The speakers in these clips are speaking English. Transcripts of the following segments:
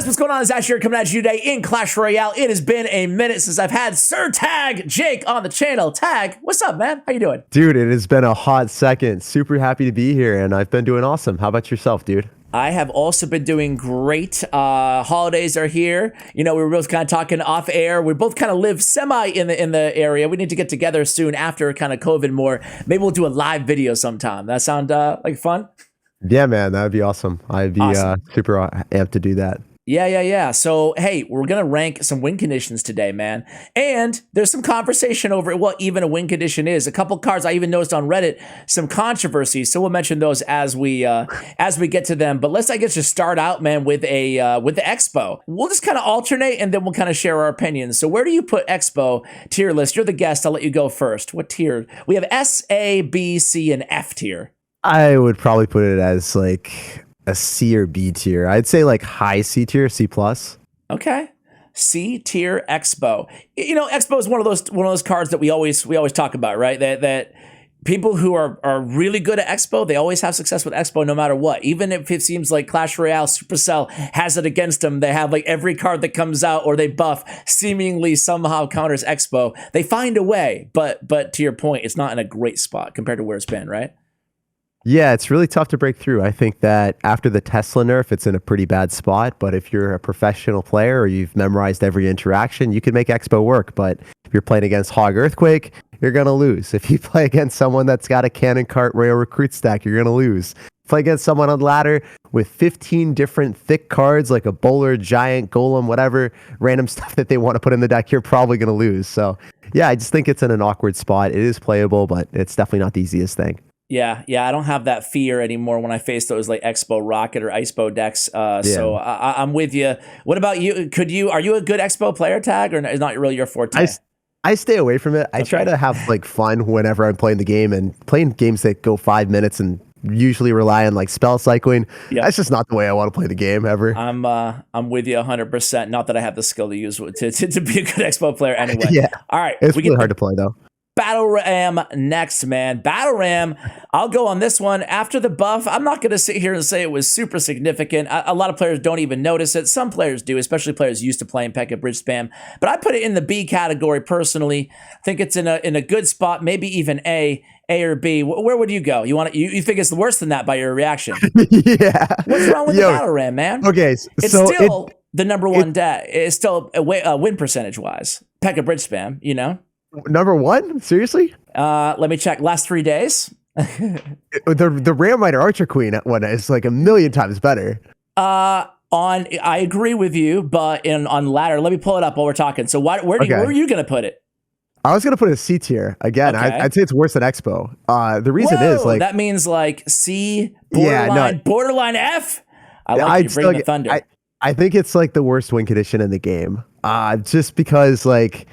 what's going on? It's Ash here coming at you today in Clash Royale. It has been a minute since I've had SirTag Jake on the channel. Tag, what's up, man? How you doing? Dude, it has been a hot second. Super happy to be here, and I've been doing awesome. How about yourself, dude? I have also been doing great. Holidays are here. You know, we were both kind of talking off air. We both kind of live semi in the area. We need to get together soon after kind of COVID more. Maybe we'll do a live video sometime. That sound like fun? Yeah, man, that would be awesome. I'd be super amped to do that. Yeah. So, hey, we're going to rank some win conditions today, man. And there's some conversation over what even a win condition is. A couple cards I even noticed on Reddit, some controversies. So we'll mention those as we get to them. But let's, I guess, just start out, man, with the Expo. We'll just kind of alternate and then we'll kind of share our opinions. So where do you put Expo tier list? You're the guest. I'll let you go first. What tier? We have S, A, B, C, and F tier. I would probably put it as like a C or B tier. I'd say like high C tier, C plus. Okay. C tier Expo. You know, Expo is one of those cards that we always talk about, right? That people who are really good at Expo, they always have success with Expo no matter what. Even if it seems like Clash Royale, Supercell has it against them, they have like every card that comes out or they buff seemingly somehow counters Expo. They find a way, but to your point, it's not in a great spot compared to where it's been, right? Yeah, it's really tough to break through. I think that after the Tesla nerf, it's in a pretty bad spot. But if you're a professional player or you've memorized every interaction, you can make Expo work. But if you're playing against Hog Earthquake, you're going to lose. If you play against someone that's got a Cannon Cart Royal Recruit stack, you're going to lose. Play against someone on ladder with 15 different thick cards like a Bowler, Giant, Golem, whatever random stuff that they want to put in the deck, you're probably going to lose. So yeah, I just think it's in an awkward spot. It is playable, but it's definitely not the easiest thing. Yeah, I don't have that fear anymore when I face those like Expo Rocket or Expo decks. So I'm with you. What about you? Are you a good Expo player, Tag, or is not really your forte? I stay away from it. I try to have like fun whenever I'm playing the game, and playing games that go 5 minutes and usually rely on like spell cycling. Yep. That's just not the way I want to play the game ever. I'm with you 100%. Not that I have the skill to use to be a good Expo player anyway. Yeah. All right. It's really hard to play though. Battle Ram next, man. Battle Ram, I'll go on this one. After the buff, I'm not going to sit here and say it was super significant. A lot of players don't even notice it. Some players do, especially players used to playing P.E.K.K.A. Bridge Spam. But I put it in the B category personally. I think it's in a good spot, maybe even A or B. Where would you go? You think it's worse than that by your reaction? Yeah. What's wrong with the Battle Ram, man? Okay, it's still the number one deck. It's still win percentage wise. P.E.K.K.A. Bridge Spam, you know? Number one? Seriously? Let me check. Last 3 days. the Ram Rider Archer Queen one is like a million times better. I agree with you, but on ladder, let me pull it up while we're talking. So where are you going to put it? I was going to put it a C tier. Again, okay. I'd say it's worse than Expo. The reason is like... That means like C, borderline F? I like you bringing the thunder. I think it's like the worst win condition in the game. Just because like...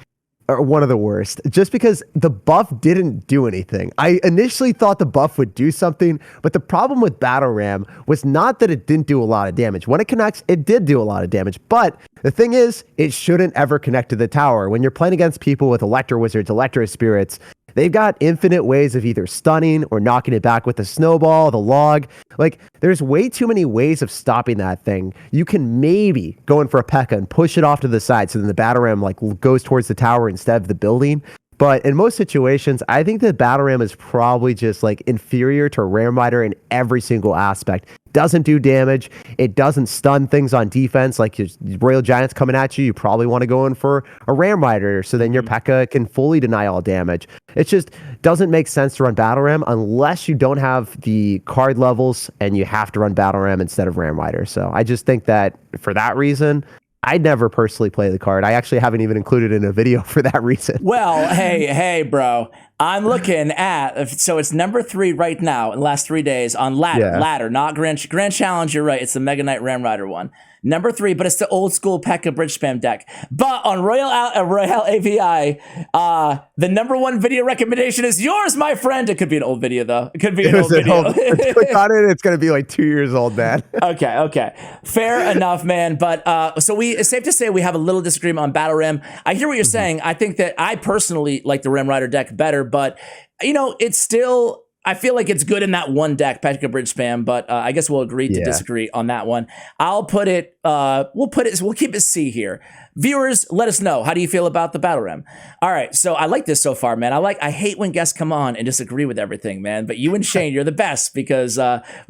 Or one of the worst, just because the buff didn't do anything. I initially thought the buff would do something, but the problem with Battle Ram was not that it didn't do a lot of damage. When it connects, it did do a lot of damage, but the thing is, it shouldn't ever connect to the tower. When you're playing against people with Electro Wizards, Electro Spirits, they've got infinite ways of either stunning or knocking it back with the snowball, the log. Like, there's way too many ways of stopping that thing. You can maybe go in for a P.E.K.K.A. and push it off to the side so then the Battle Ram like goes towards the tower instead of the building. But in most situations, I think that Battle Ram is probably just like inferior to Ram Rider in every single aspect. Doesn't do damage. It doesn't stun things on defense. Like your Royal Giants coming at you, you probably want to go in for a Ram Rider so then your P.E.K.K.A. can fully deny all damage. It just doesn't make sense to run Battle Ram unless you don't have the card levels and you have to run Battle Ram instead of Ram Rider. So I just think that for that reason, I'd never personally play the card. I actually haven't even included it in a video for that reason. Well, hey, bro. I'm looking at, so it's number 3 right now in the last 3 days on ladder. Yeah. Ladder, not Grand Challenge. You're right. It's the Mega Knight Ram Rider one. Number 3, but it's the old school P.E.K.K.A. Bridge Spam deck. But on Royale API, the number 1 video recommendation is yours, my friend. It could be an old video, though. It could be an old video. Click on it. It's going to be like 2 years old, man. Okay. Fair enough, man. But so it's safe to say we have a little disagreement on Battle Ram. I hear what you're saying. I think that I personally like the Ram Rider deck better, but you know, it's still I feel like it's good in that one deck, Petka Bridge Spam, but I guess we'll agree to disagree on that one. We'll keep it C here. Viewers, let us know. How do you feel about the Battle Ram? All right, so I like this so far, man. I hate when guests come on and disagree with everything, man. But you and Shane, you're the best because we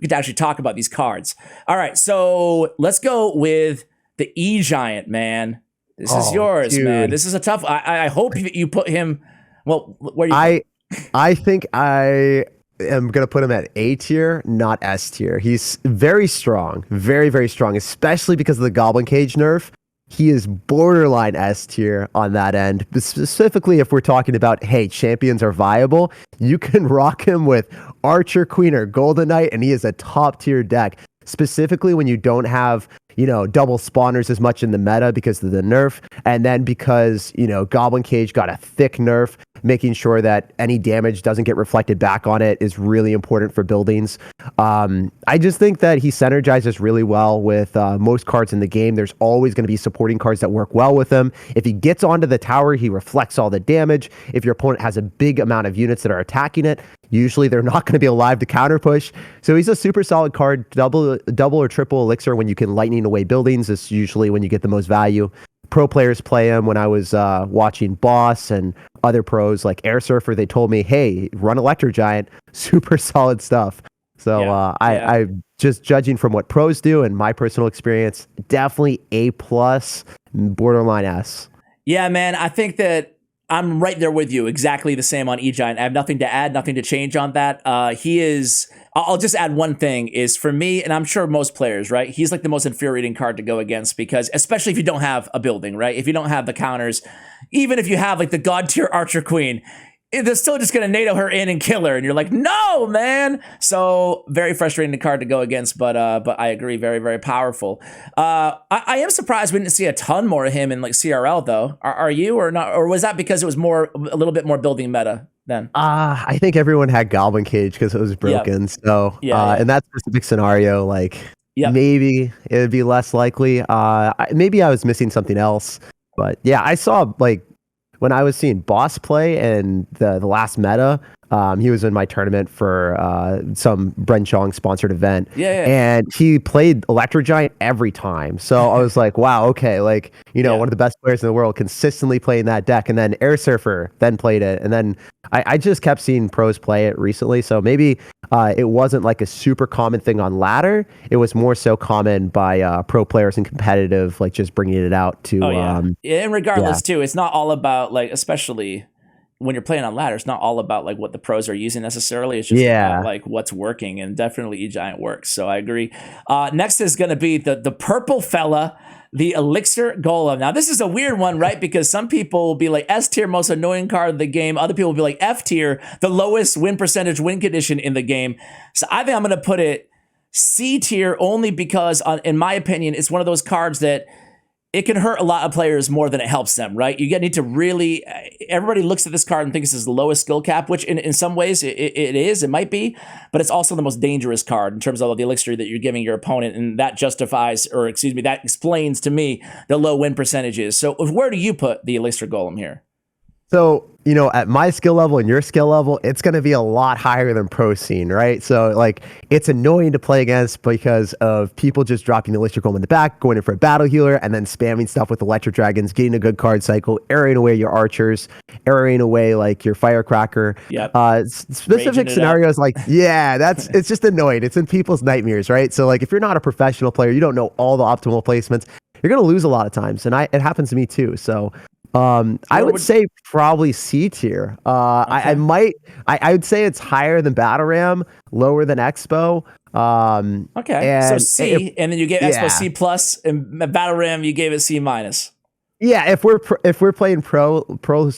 get to actually talk about these cards. All right, so let's go with the E Giant, man. This is yours, dude. man. This is a tough. I hope you put him. Well, where do you? I think I am going to put him at A tier, not S tier. He's very strong, very, very strong, especially because of the Goblin Cage nerf. He is borderline S tier on that end. But specifically, if we're talking about, hey, champions are viable, you can rock him with Archer, Queen, or Golden Knight, and he is a top tier deck. Specifically when you don't have, double spawners as much in the meta because of the nerf. And then because, Goblin Cage got a thick nerf, making sure that any damage doesn't get reflected back on it is really important for buildings. I just think that he synergizes really well with most cards in the game. There's always going to be supporting cards that work well with him. If he gets onto the tower, he reflects all the damage. If your opponent has a big amount of units that are attacking it, usually they're not going to be alive to counter push. So he's a super solid card. Double or triple elixir when you can lightning away buildings is usually when you get the most value. Pro players play him. When I was watching Boss and other pros like Air Surfer, they told me, hey, run Elixir Giant. Super solid stuff. So I just judging from what pros do and my personal experience, definitely A+, borderline S. Yeah, man, I think that I'm right there with you. Exactly the same on E-Giant. I have nothing to add, nothing to change on that. He is... I'll just add one thing is for me, and I'm sure most players, right? He's like the most infuriating card to go against because, especially if you don't have a building, right? If you don't have the counters, even if you have like the God tier Archer Queen, they're still just going to NATO her in and kill her. And you're like, no, man. So very frustrating card to go against, but I agree. Very, very powerful. I am surprised we didn't see a ton more of him in like CRL though. Are you or not? Or was that because it was a little bit more building meta then? I think everyone had Goblin Cage because it was broken. Yep. So in that specific scenario, maybe it would be less likely. Maybe I was missing something else. But yeah, I saw when I was seeing Boss play and the last meta, he was in my tournament for some Bren Chong sponsored event. And he played Electro Giant every time. So I was like, wow, okay, one of the best players in the world consistently playing that deck. And then Air Surfer then played it. And then I just kept seeing pros play it recently. So maybe it wasn't like a super common thing on ladder. It was more so common by pro players and competitive, just bringing it out to... and regardless, too, it's not all about, especially... when you're playing on ladder, it's not all about what the pros are using necessarily. It's just about what's working, and definitely E-Giant works. So I agree. Next is going to be the purple fella, the Elixir Golem. Now this is a weird one, right? Because some people will be like S tier, most annoying card of the game. Other people will be like F tier, the lowest win percentage win condition in the game. So I think I'm going to put it C tier only because, in my opinion, it's one of those cards that it can hurt a lot of players more than it helps them, right? You need to really, everybody looks at this card and thinks this is the lowest skill cap, which in some ways it might be, but it's also the most dangerous card in terms of the elixir that you're giving your opponent, and that that explains to me the low win percentages. So where do you put the Elixir Golem here? So, at my skill level and your skill level, it's going to be a lot higher than pro scene, right? So, it's annoying to play against because of people just dropping the Elixir Golem in the back, going in for a battle healer, and then spamming stuff with Electric Dragons, getting a good card cycle, arrowing away your archers, arrowing away, your Firecracker. Specific scenarios, it's just annoying. It's in people's nightmares, right? So, if you're not a professional player, you don't know all the optimal placements, you're going to lose a lot of times, and it happens to me too, so... I would say probably C tier. I would say it's higher than Battle Ram, lower than Expo. So C, and then you gave Expo C plus, and Battle Ram you gave it C minus. Yeah, if we're playing pro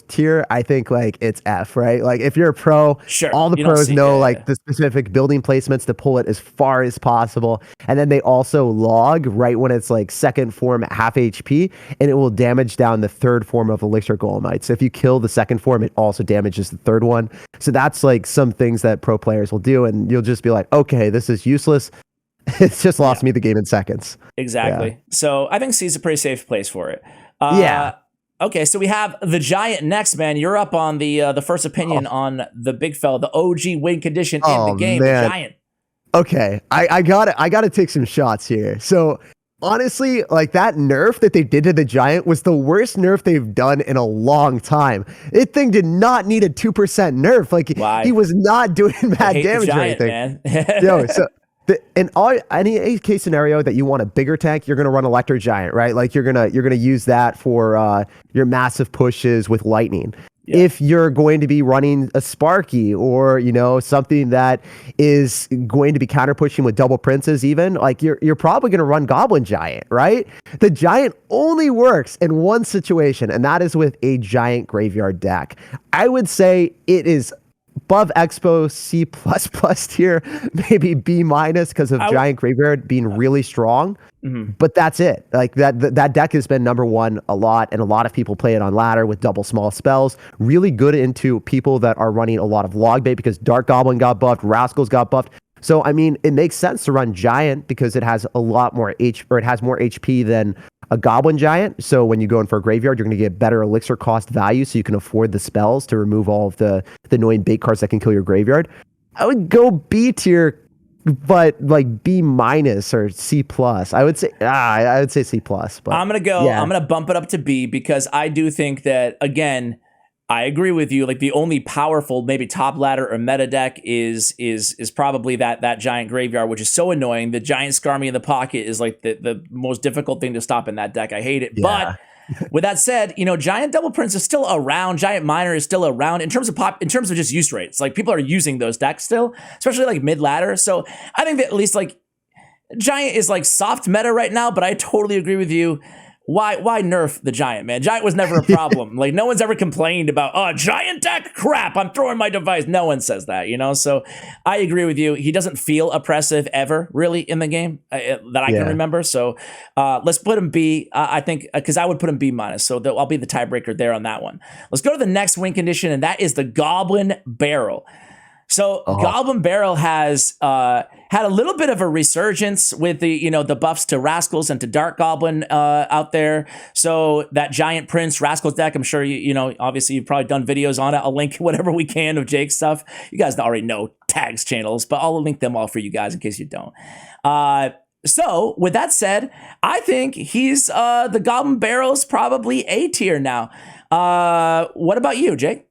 tier, I think it's F, right? If you're a pro, sure, all the pros know the specific building placements to pull it as far as possible, and then they also log right when it's second form at half HP, and it will damage down the third form of Elixir Golem. So if you kill the second form, it also damages the third one. So that's some things that pro players will do, and you'll just be like, okay, this is useless. It's just lost me the game in seconds. Exactly. Yeah. So I think C is a pretty safe place for it. Okay, so we have the Giant next, man. You're up on the first opinion on the big fella, the OG win condition in the game, man. the Giant. Okay, I gotta take some shots here. So honestly, like that nerf that they did to the Giant was the worst nerf they've done in a long time. It thing did not need a 2% nerf. Like Why? he was not doing bad damage Giant, or anything. Man. Yo, so in any case scenario that you want a bigger tank, you're gonna run Electro Giant, right? Like you're gonna use that for your massive pushes with lightning. Yeah. If you're going to be running a Sparky or something that is going to be counter pushing with double princes, even like you're probably going to run Goblin Giant, right? The Giant only works in one situation, and that is with a Giant graveyard deck. I would say it is above Expo C++ tier, maybe B- because of Giant Graveyard being really strong. Mm-hmm. But that's it. Like that deck has been number one a lot, and a lot of people play it on ladder with double small spells. Really good into people that are running a lot of log bait because Dark Goblin got buffed, Rascals got buffed. So I mean, it makes sense to run Giant because it has a lot more it has more HP than a Goblin Giant. So when you go in for a graveyard, you're going to get better elixir cost value, so you can afford the spells to remove all of the annoying bait cards that can kill your graveyard. I would go B tier, but like B- or C+. I would say C+. But I'm gonna bump it up to B because I do think that, again, I agree with you. Like the only powerful, maybe top ladder or meta deck is probably that Giant graveyard, which is so annoying. The Giant Skarmy in the pocket is like the most difficult thing to stop in that deck. I hate it. Yeah. But with that said, Giant Double Prince is still around. Giant Miner is still around in terms of just use rates. Like people are using those decks still, especially like mid ladder. So I think that at least like Giant is like soft meta right now. But I totally agree with you. Why nerf the Giant, man? Giant was never a problem. Like no one's ever complained about, Giant deck crap, I'm throwing my device. No one says that, So I agree with you. He doesn't feel oppressive ever really in the game that I can remember. So let's put him B. I think because I would put him B-. So I'll be the tiebreaker there on that one. Let's go to the next win condition, and that is the Goblin Barrel. So Goblin Barrel has had a little bit of a resurgence with the buffs to Rascals and to Dark Goblin out there. So that Giant Prince Rascals deck, I'm sure obviously you've probably done videos on it. I'll link whatever we can of Jake's stuff. You guys already know Tag's channels, but I'll link them all for you guys in case you don't. So with that said, I think he's the Goblin Barrel's probably A tier now. What about you, Jake?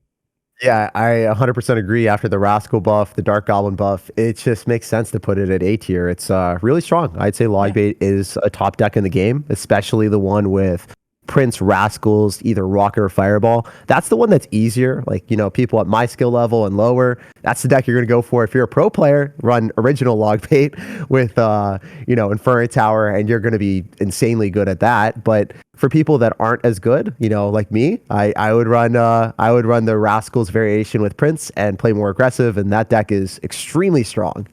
Yeah, I 100% agree. After the Rascal buff, the Dark Goblin buff, it just makes sense to put it at A tier. It's really strong. I'd say Logbait is a top deck in the game, especially the one with Prince, Rascals, either Rocket or Fireball. That's the one that's easier. Like, people at my skill level and lower, that's the deck you're going to go for. If you're a pro player, run original Logbait with, Inferno Tower, and you're going to be insanely good at that. But for people that aren't as good, like me, I would run the Rascals variation with Prince and play more aggressive, and that deck is extremely strong.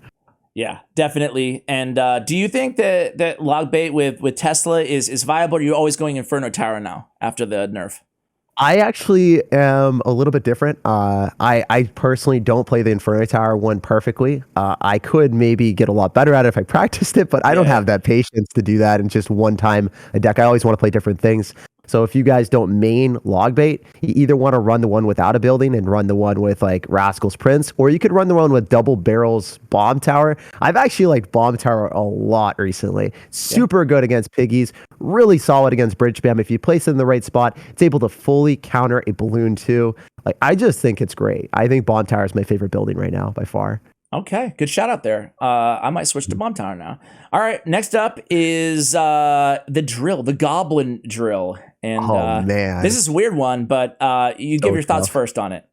Yeah, definitely. And do you think that Logbait with Tesla is viable, or are you always going Inferno Tower now after the nerf? I actually am a little bit different. I personally don't play the Inferno Tower one perfectly. I could maybe get a lot better at it if I practiced it, but I don't have that patience to do that in just one time a deck. I always want to play different things. So if you guys don't main Logbait, you either want to run the one without a building and run the one with like Rascal's Prince, or you could run the one with Double Barrel's Bomb Tower. I've actually liked Bomb Tower a lot recently. Super good against Piggies, really solid against Bridge Spam. If you place it in the right spot, it's able to fully counter a Balloon too. Like, I just think it's great. I think Bomb Tower is my favorite building right now by far. Okay, good shout out there. I might switch to Bomb Tower now. All right, next up is the drill, the Goblin Drill. And man, this is a weird one, but you give your thoughts first on it.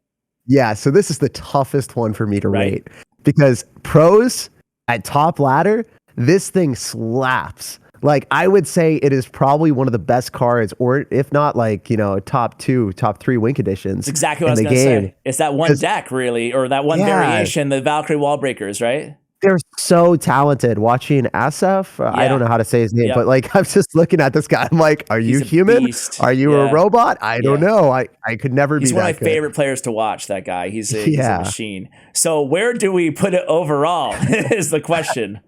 Yeah, so this is the toughest one for me to rate because pros at top ladder, this thing slaps. Like, I would say it is probably one of the best cards, or if not, like, top 2, top 3 win conditions. That's exactly what I was going to say. It's that one deck, really, or that one variation, the Valkyrie Wallbreakers, right? they're so talented. Watching Asaf, I don't know how to say his name, but like I'm just looking at this guy. I'm like, are you human? Beast. Are you a robot? I don't know. I could never be that good. He's one of my favorite players to watch, that guy. He's a machine. So where do we put it overall is the question.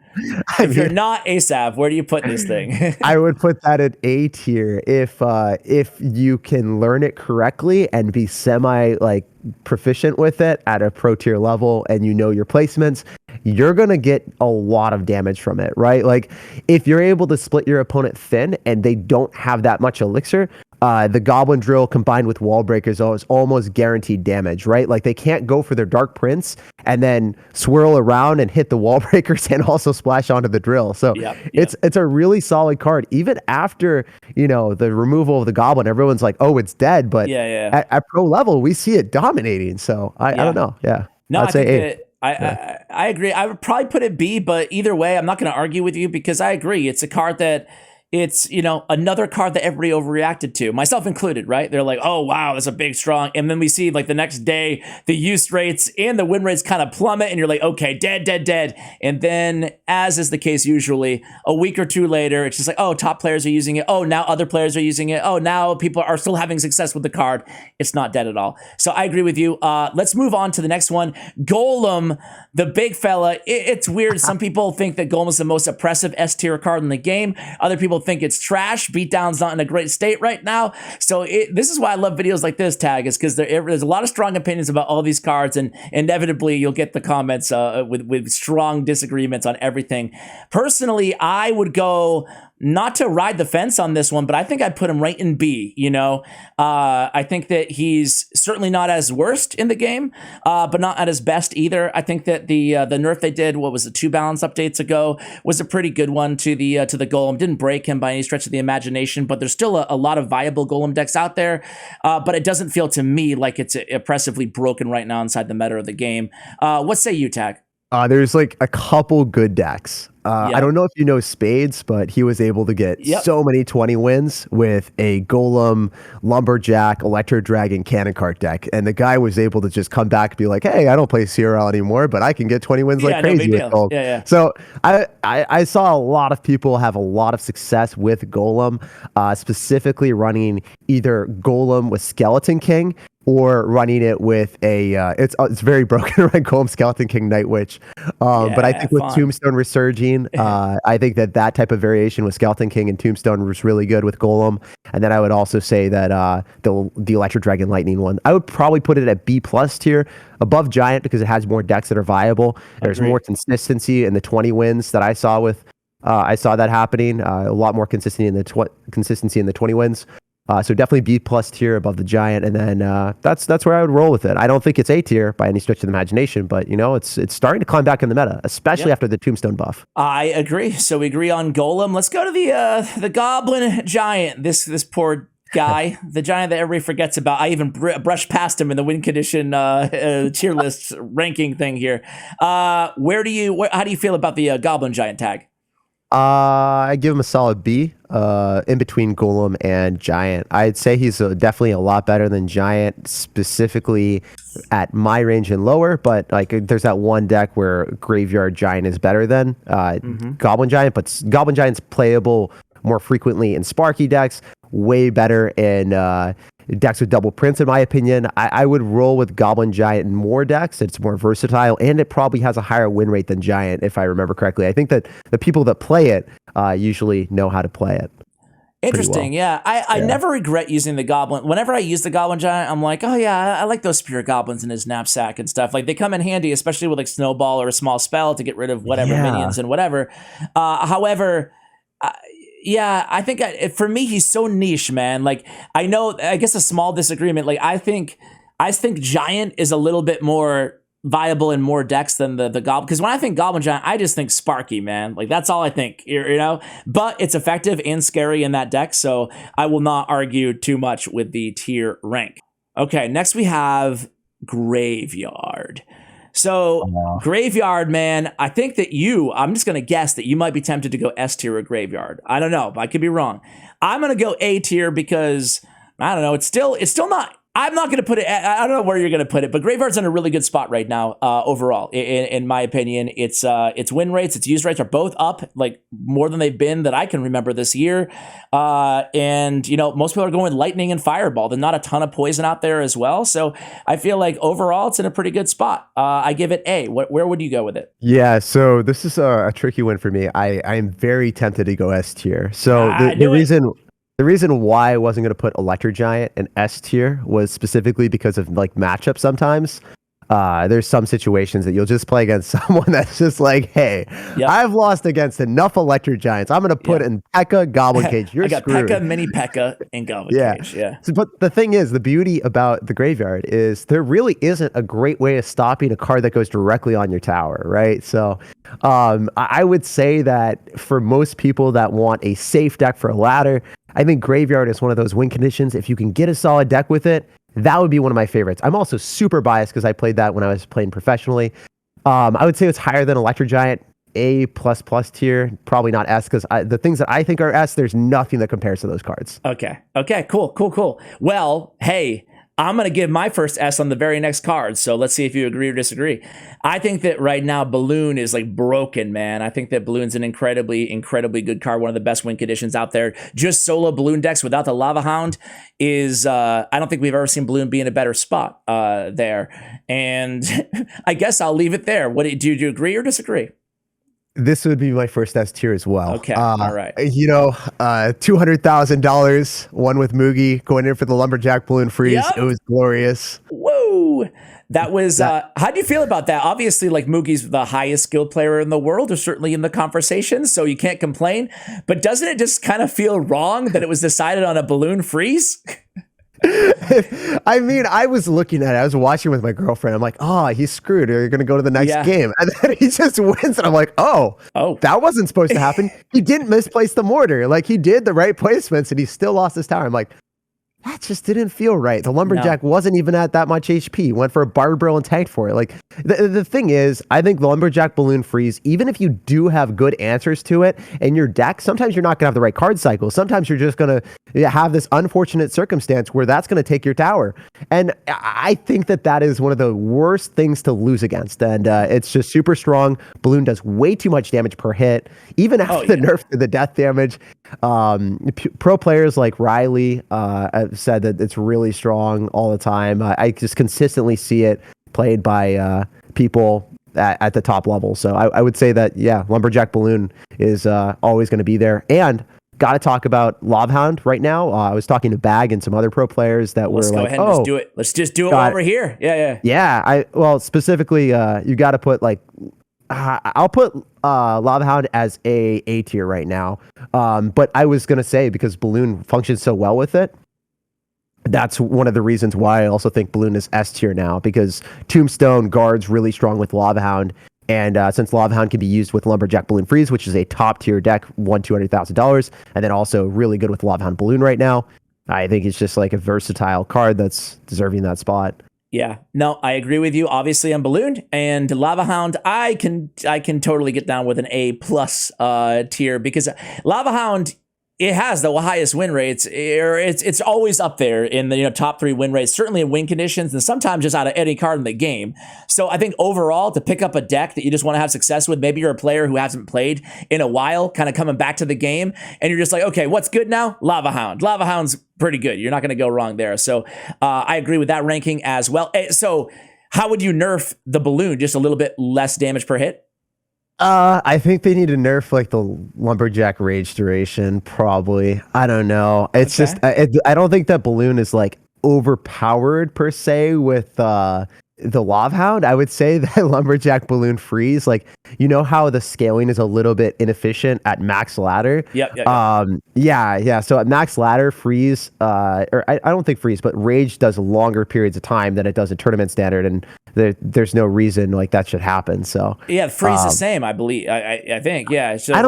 If you're not Asaph, where do you put this thing? I would put that at A tier if you can learn it correctly and be semi like proficient with it at a pro tier level, and you know your placements, you're gonna get a lot of damage from it, right? Like if you're able to split your opponent thin and they don't have that much elixir, the Goblin Drill combined with Wall Breakers is almost guaranteed damage, right? Like they can't go for their Dark Prince and then swirl around and hit the Wall Breakers and also splash onto the Drill. So it's a really solid card. Even after, the removal of the Goblin, everyone's like, oh, it's dead. But at pro level, we see it dominating. So I don't know. Yeah. No, I'd say A. I agree. I would probably put it B, but either way, I'm not going to argue with you because I agree. It's a card that it's, another card that everybody overreacted to, myself included, right? They're like, oh, wow, that's a big, strong. And then we see like the next day, the use rates and the win rates kind of plummet. And you're like, okay, dead. And then as is the case, usually a week or two later, it's just like, oh, top players are using it. Oh, now other players are using it. Oh, now people are still having success with the card. It's not dead at all. So I agree with you. Let's move on to the next one. Golem, the big fella. It's weird. Some people think that Golem is the most oppressive S tier card in the game. Other people think it's trash. Beatdown's not in a great state right now. So this is why I love videos like this, Tag, is because there's a lot of strong opinions about all these cards, and inevitably you'll get the comments with strong disagreements on everything. Personally, I would go not to ride the fence on this one, but I think I'd put him right in B. I think that he's certainly not as worst in the game, but not at his best either. I think that the nerf they did, what was it, 2 balance updates ago, was a pretty good one to the Golem. Didn't break him by any stretch of the imagination, but there's still a lot of viable Golem decks out there. But it doesn't feel to me like it's oppressively broken right now inside the meta of the game. What say you, Tag? There's like a couple good decks. I don't know if you know Spades, but he was able to get so many 20 wins with a Golem, Lumberjack, Electro Dragon, Cannon Cart deck. And the guy was able to just come back and be like, hey, I don't play CRL anymore, but I can get 20 wins like crazy with Golem. So I saw a lot of people have a lot of success with Golem, specifically running either Golem with Skeleton King or running it with it's very broken, right? Golem, Skeleton King, Night Witch. But I think with Tombstone Resurging, I think that type of variation with Skeleton King and Tombstone was really good with Golem. And then I would also say that the Electro Dragon Lightning one, I would probably put it at B+ tier, above Giant, because it has more decks that are viable. There's more consistency in the 20 wins that I saw I saw that happening. A lot more consistency in the 20 wins. So definitely B+ tier above the Giant, and then that's where I would roll with it. I don't think it's A tier by any stretch of the imagination, but it's starting to climb back in the meta, especially after the Tombstone buff. I agree. So we agree on Golem. Let's go to the Goblin Giant. This poor guy, the giant that everybody forgets about. I even brushed past him in the win condition tier list ranking thing here. How do you feel about the Goblin Giant, Tag? I give him a solid B, in between Golem and Giant. I'd say he's definitely a lot better than Giant, specifically at my range and lower, but like there's that one deck where Graveyard Giant is better than Goblin Giant, but Goblin Giant's playable more frequently in Sparky decks, way better in decks with double prints, in my opinion. I would roll with Goblin Giant in more decks. It's more versatile, and it probably has a higher win rate than Giant, if I remember correctly. I think that the people that play it usually know how to play it. Interesting, well. I never regret using the Goblin. Whenever I use the Goblin Giant, I'm like, oh yeah, I like those Spirit Goblins in his knapsack and stuff. Like, they come in handy, especially with like Snowball or a small spell to get rid of whatever minions and whatever. However, I think for me, he's so niche, man. Like, I guess a small disagreement. Like, I think Giant is a little bit more viable in more decks than the Goblin. Because when I think Goblin Giant, I just think Sparky, man. Like, that's all I think, But it's effective and scary in that deck, so I will not argue too much with the tier rank. Okay, next we have Graveyard. So Graveyard, man, I think that I'm just going to guess that you might be tempted to go S tier or Graveyard. I don't know, but I could be wrong. I'm going to go A tier because, I don't know, it's still not I'm not going to put it. I don't know where you're going to put it, but Graveyard's in a really good spot right now. Overall, in my opinion, its win rates, its use rates are both up, like more than they've been that I can remember this year. And most people are going Lightning and Fireball. There's not a ton of poison out there as well, so I feel like overall it's in a pretty good spot. I give it A. Where would you go with it? Yeah, so this is a tricky one for me. I am very tempted to go S tier. So the reason why I wasn't going to put Electro Giant in S tier was specifically because of like matchup sometimes. There's some situations that you'll just play against someone that's just like, hey, I've lost against enough Electro Giants. I'm going to put in P.E.K.K.A, Goblin Cage. You're I got screwed. P.E.K.K.A, Mini P.E.K.K.A, and Goblin Cage. Yeah. So, but the thing is, the beauty about the graveyard is there really isn't a great way of stopping a card that goes directly on your tower, right? So I would say that for most people that want a safe deck for a ladder, I think graveyard is one of those win conditions. If you can get a solid deck with it, that would be one of my favorites. I'm also super biased because I played that when I was playing professionally. I would say it's higher than Electro Giant, A++ tier, probably not S, because the things that I think are S, there's nothing that compares to those cards. Okay, cool. Well, hey, I'm going to give my first S on the very next card, so let's see if you agree or disagree. I think that right now Balloon is like broken, man. I think that Balloon's an incredibly good card, one of the best win conditions out there. Just solo Balloon decks without the Lava Hound is, I don't think we've ever seen Balloon be in a better spot there. And I guess I'll leave it there. Do you agree or disagree? This would be my first S tier as well. Okay, all right. $200,000, one with Moogie, going in for the Lumberjack Balloon Freeze. Yep. It was glorious. Whoa. That was, how do you feel about that? Obviously, like, Moogie's the highest skilled player in the world, or certainly in the conversation, so you can't complain. But doesn't it just kind of feel wrong that it was decided on a Balloon Freeze? I mean, I was looking at it. I was watching with my girlfriend. I'm like, oh, he's screwed. You're going to go to the next game. And then he just wins. And I'm like, oh, that wasn't supposed to happen. He didn't misplace the mortar. Like, he did the right placements and he still lost his tower. I'm like, that just didn't feel right. The Lumberjack wasn't even at that much HP. He went for a Barber Barrel and tanked for it. Like, the thing is, I think the Lumberjack Balloon Freeze, even if you do have good answers to it in your deck, sometimes you're not going to have the right card cycle. Sometimes you're just going to have this unfortunate circumstance where that's going to take your tower. And I think that is one of the worst things to lose against. And it's just super strong. Balloon does way too much damage per hit. Even after the nerf to the death damage, pro players like Riley said that it's really strong all the time. I just consistently see it played by people at the top level. So I would say that, Lumberjack Balloon is always going to be there. And got to talk about Lovehound right now. I was talking to Bag and some other pro players that Let's were go like, ahead and just do it. Let's just do it while we're here. Yeah. Well, specifically, you got to put like, I'll put Lovehound as A tier right now. But I was going to say, because Balloon functions so well with it, that's one of the reasons why I also think Balloon is S tier now, because Tombstone guards really strong with Lovehound. And since Lovehound can be used with Lumberjack Balloon Freeze, which is a top tier deck, $200,000, and then also really good with Lovehound Balloon right now, I think it's just like a versatile card that's deserving that spot. Yeah, no, I agree with you. Obviously, on Balloon and Lava Hound, I can totally get down with an A+ tier, because Lava Hound, it has the highest win rates. It's always up there in the top 3 win rates, certainly in win conditions, and sometimes just out of any card in the game. So I think overall, to pick up a deck that you just want to have success with, maybe you're a player who hasn't played in a while, kind of coming back to the game, and you're just like, okay, what's good now? Lava Hound. Lava Hound's pretty good. You're not going to go wrong there. So I agree with that ranking as well. So how would you nerf the Balloon? Just a little bit less damage per hit? I think they need to nerf like the Lumberjack Rage duration, probably. I don't know. It's just, I don't think that Balloon is like overpowered per se with the Lovehound. I would say that Lumberjack Balloon Freeze, like, you know how the scaling is a little bit inefficient at max ladder? Yep. So at max ladder, Freeze, or I don't think Freeze, but Rage does longer periods of time than it does in tournament standard, and there's no reason like that should happen. So yeah, Freeze the same, I believe. I think, yeah. So I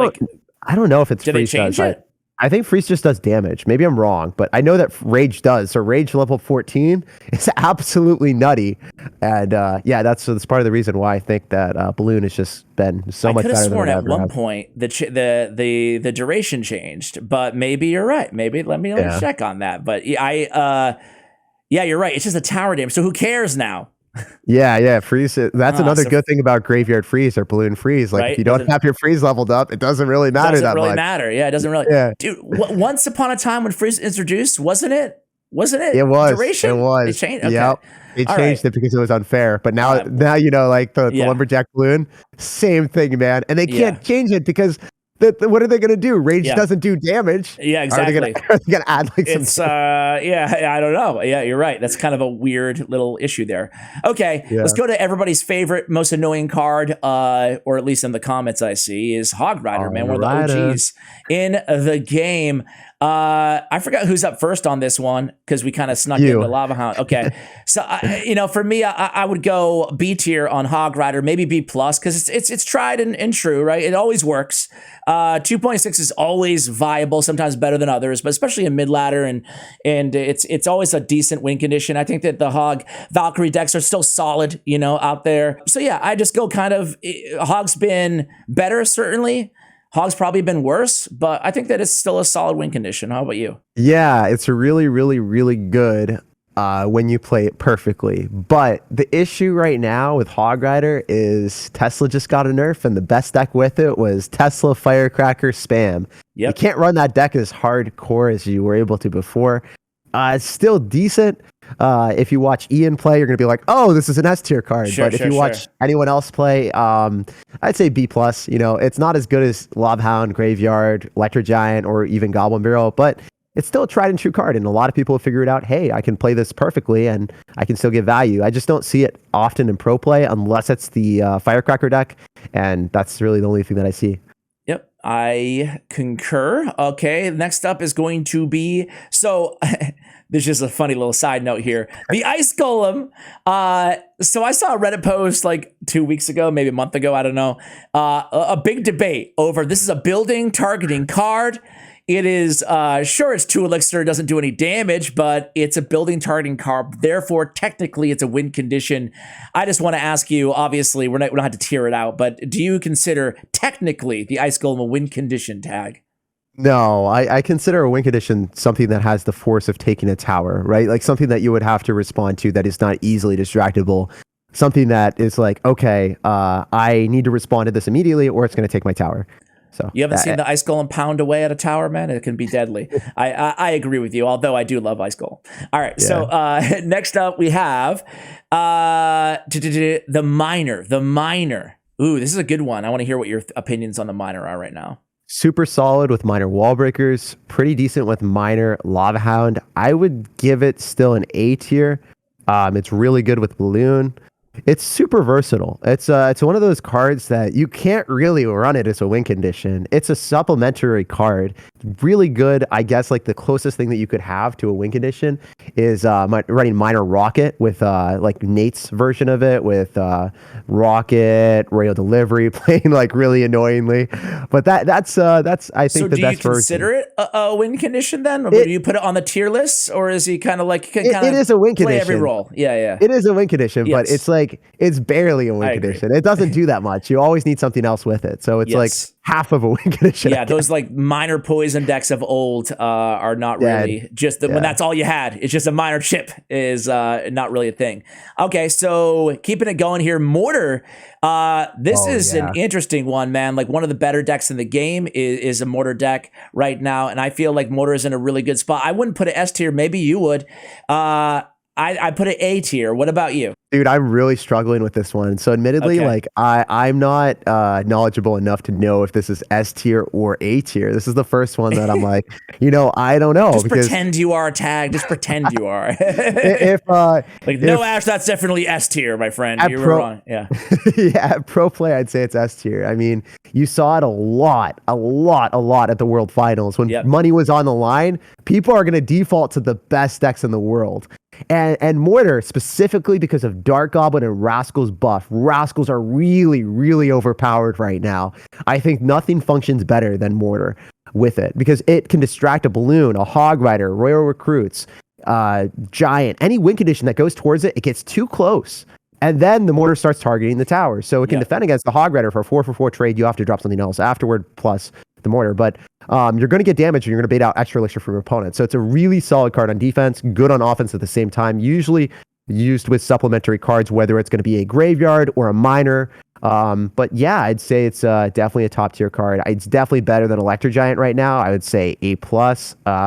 don't know if it's did Freeze they change does. it? I think Freeze just does damage. Maybe I'm wrong, but I know that Rage does. So Rage level 14 is absolutely nutty. And that's part of the reason why I think that Balloon has just been so much better than it ever I could have sworn at one has. point the duration changed, but maybe you're right. Maybe let me check on that. But Yeah, you're right. It's just a tower damage. So who cares now? Yeah, freeze. That's another so good thing about graveyard freeze or balloon freeze. Like right? if you don't have your freeze leveled up, it doesn't really matter Doesn't that really much. matter. Yeah, it doesn't really. Yeah. Dude, once upon a time when freeze introduced, wasn't it? It was. Duration? It was. It changed. Okay. Yep. They changed it because it was unfair. But now, you know, like the lumberjack balloon, same thing, man. And they can't change it because what are they going to do? Rage doesn't do damage. Yeah, exactly. Are they going to add like some? I don't know. Yeah, you're right. That's kind of a weird little issue there. Okay, let's go to everybody's favorite, most annoying card, or at least in the comments I see, is Hog Rider, man. One of the OGs in the game. I forgot who's up first on this one because we kind of snuck into Lava Hound. Okay, so you know, for me, I would go B tier on Hog Rider, maybe B plus because it's tried and true, right? It always works. 2.6 is always viable, sometimes better than others, but especially in mid ladder and it's always a decent win condition. I think that the Hog Valkyrie decks are still solid, you know, out there. So yeah, I just go kind of Hog's been better certainly. Hog's probably been worse, but I think that it's still a solid win condition. How about you? Yeah, it's really, really, really good when you play it perfectly. But the issue right now with Hog Rider is Tesla just got a nerf, and the best deck with it was Tesla Firecracker Spam. You can't run that deck as hardcore as you were able to before. It's still decent. If you watch Ian play, you're going to be like, oh, this is an S tier card. But if you watch anyone else play, I'd say B plus. You know, it's not as good as Lava Hound, Graveyard, Electro Giant, or even Goblin Barrel, but it's still a tried and true card. And a lot of people have figured out, hey, I can play this perfectly and I can still get value. I just don't see it often in pro play unless it's the Firecracker deck. And that's really the only thing that I see. Yep, I concur. Okay, next up is going to be, so there's just a funny little side note here. The Ice Golem. So I saw a Reddit post like 2 weeks ago, maybe a month ago, I don't know. A big debate over this is a building targeting card. It is, sure, it's 2 Elixir, doesn't do any damage, but it's a building targeting card. Therefore, technically, it's a win condition. I just want to ask you, obviously, we don't have to tear it out, but do you consider technically the Ice Golem a win condition tag? No, I consider a win condition something that has the force of taking a tower, right? Like something that you would have to respond to that is not easily distractible. Something that is like, okay, I need to respond to this immediately or it's going to take my tower. So you haven't seen the Ice Golem pound away at a tower, man? It can be deadly. I agree with you, although I do love Ice Golem. All right, so next up we have the Miner. The Miner. Ooh, this is a good one. I want to hear what your opinions on the Miner are right now. Super solid with Miner Wall Breakers. Pretty decent with Miner Lava Hound. I would give it still an A tier. It's really good with Balloon. It's super versatile. It's one of those cards that you can't really run it as a win condition. It's a supplementary card. Really good. I guess like the closest thing that you could have to a win condition is running Miner Rocket with like Nate's version of it with Rocket, Royale Delivery playing like really annoyingly. But that's I think the best version. So do you consider it a win condition then? Or do you put it on the tier list, or is he kind of like it is a win condition. Every role? Yeah. It is a win condition, but it's like it's barely a win condition. It doesn't do that much. You always need something else with it. So it's like half of a win condition. Yeah, those like Miner Poison decks of old are not really just when that's all you had. It's just a Miner chip is not really a thing. Okay, so keeping it going here, Mortar. This is an interesting one, man. Like one of the better decks in the game is a Mortar deck right now, and I feel like Mortar is in a really good spot. I wouldn't put it S tier. Maybe you would. I put it A tier. What about you? Dude, I'm really struggling with this one. So admittedly, like I'm not knowledgeable enough to know if this is S tier or A tier. This is the first one that I'm like, I don't know. Just pretend you are tagged. Just pretend you are. Ash, that's definitely S tier, my friend. You were wrong. Yeah. At pro play, I'd say it's S tier. I mean, you saw it a lot at the World Finals. When money was on the line, people are going to default to the best decks in the world. And Mortar, specifically because of Dark Goblin and Rascal's buff. Rascals are really, really overpowered right now. I think nothing functions better than Mortar with it because it can distract a Balloon, a Hog Rider, Royal Recruits, Giant, any win condition that goes towards it, it gets too close. And then the Mortar starts targeting the tower. So it can defend against the Hog Rider for a 4/4 trade. You have to drop something else afterward, plus the Mortar, but you're going to get damage and you're going to bait out extra elixir from your opponent. So it's a really solid card on defense, good on offense at the same time, usually used with supplementary cards, whether it's going to be a graveyard or a miner. But yeah, I'd say it's definitely a top tier card. It's definitely better than Elixir Giant right now. I would say A+,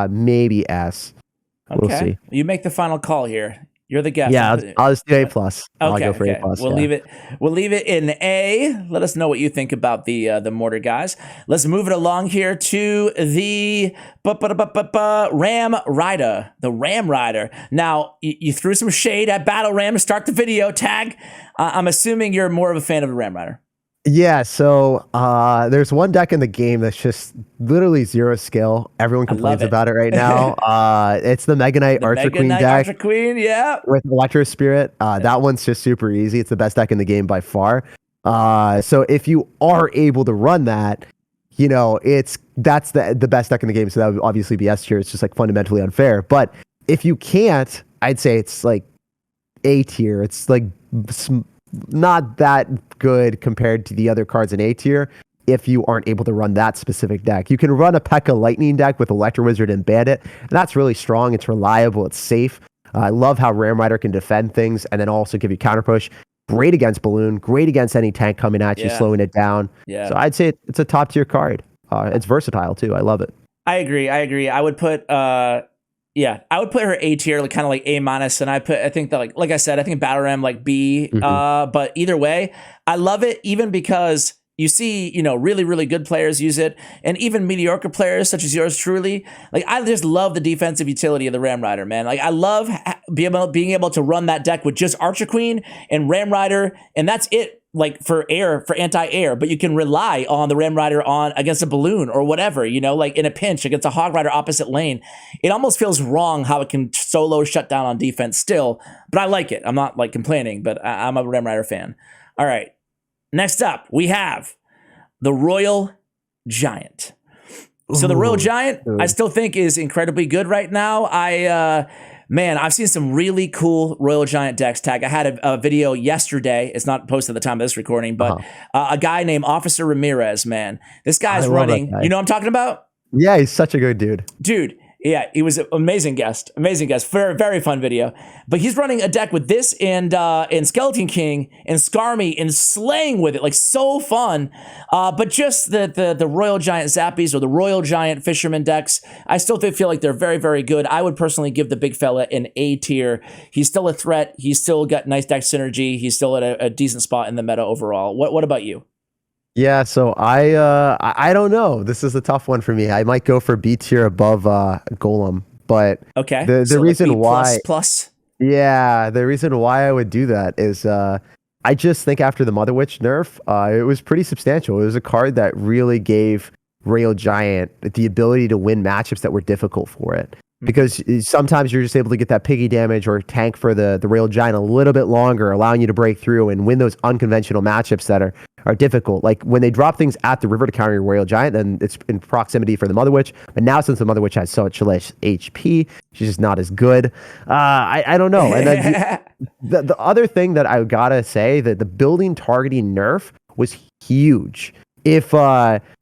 maybe S. Okay. We'll see. You make the final call here. You're the guest. Yeah, I'll just do A+. Okay, I'll go for okay. A+. We'll leave it in A. Let us know what you think about the Mortar guys. Let's move it along here to the Ram Rider. The Ram Rider. Now, you threw some shade at Battle Ram to start the video. Tag. I'm assuming you're more of a fan of the Ram Rider. Yeah, so there's one deck in the game that's just literally 0 skill. Everyone complains about it right now. It's the Mega Knight Archer Queen deck. Archer Queen, yeah. With Electro Spirit. That one's just super easy. It's the best deck in the game by far. So if you are able to run that, you know, that's the best deck in the game. So that would obviously be S tier. It's just like fundamentally unfair. But if you can't, I'd say it's like A tier. It's like not that good compared to the other cards in A tier if you aren't able to run that specific deck. You can run a P.E.K.K.A. Lightning deck with Electro Wizard and Bandit, and that's really strong. It's reliable. It's safe. I love how Ram Rider can defend things and then also give you counter push. Great against Balloon. Great against any tank coming at you, slowing it down. Yeah. So I'd say it's a top tier card. It's versatile too. I love it. I agree. I would put I would put her A tier, like kind of like A-, and I think that like I said, I think Battle Ram like B. But either way, I love it even because you see, you know, really, really good players use it, and even mediocre players such as yours truly. Like, I just love the defensive utility of the Ram Rider, man. Like, I love being able to run that deck with just Archer Queen and Ram Rider, and that's it. Like for anti-air, but you can rely on the Ram Rider on against a Balloon or whatever, you know, like in a pinch against a Hog Rider opposite lane. It almost feels wrong how it can solo shut down on defense still, but I like it. I'm not like complaining, but I'm a Ram Rider fan. All right. Next up, we have the Royal Giant. So the Royal Giant, I still think is incredibly good right now. Man, I've seen some really cool Royal Giant decks. Tag. I had a video yesterday. It's not posted at the time of this recording, but a guy named Officer Ramirez, man. This guy's running. You know what I'm talking about? Yeah, he's such a good dude. Dude, yeah, he was an amazing guest. Amazing guest. Very, very fun video. But he's running a deck with this and Skelly King and Skarmy and slaying with it. Like, so fun. But just the Royal Giant Zappies or the Royal Giant Fisherman decks, I still feel like they're very, very good. I would personally give the big fella an A tier. He's still a threat. He's still got nice deck synergy. He's still at a decent spot in the meta overall. What about you? Yeah, so I don't know. This is a tough one for me. I might go for B tier above Golem, but okay. The so reason like B why plus. Yeah, the reason why I would do that is I just think after the Mother Witch nerf, it was pretty substantial. It was a card that really gave Royal Giant the ability to win matchups that were difficult for it. Because sometimes you're just able to get that piggy damage or tank for the Royal Giant a little bit longer, allowing you to break through and win those unconventional matchups that are difficult. Like when they drop things at the river to counter your Royal Giant, then it's in proximity for the Mother Witch. But now since the Mother Witch has so much less HP, she's just not as good. I don't know. And then the other thing that I gotta say, that the building targeting nerf was huge. If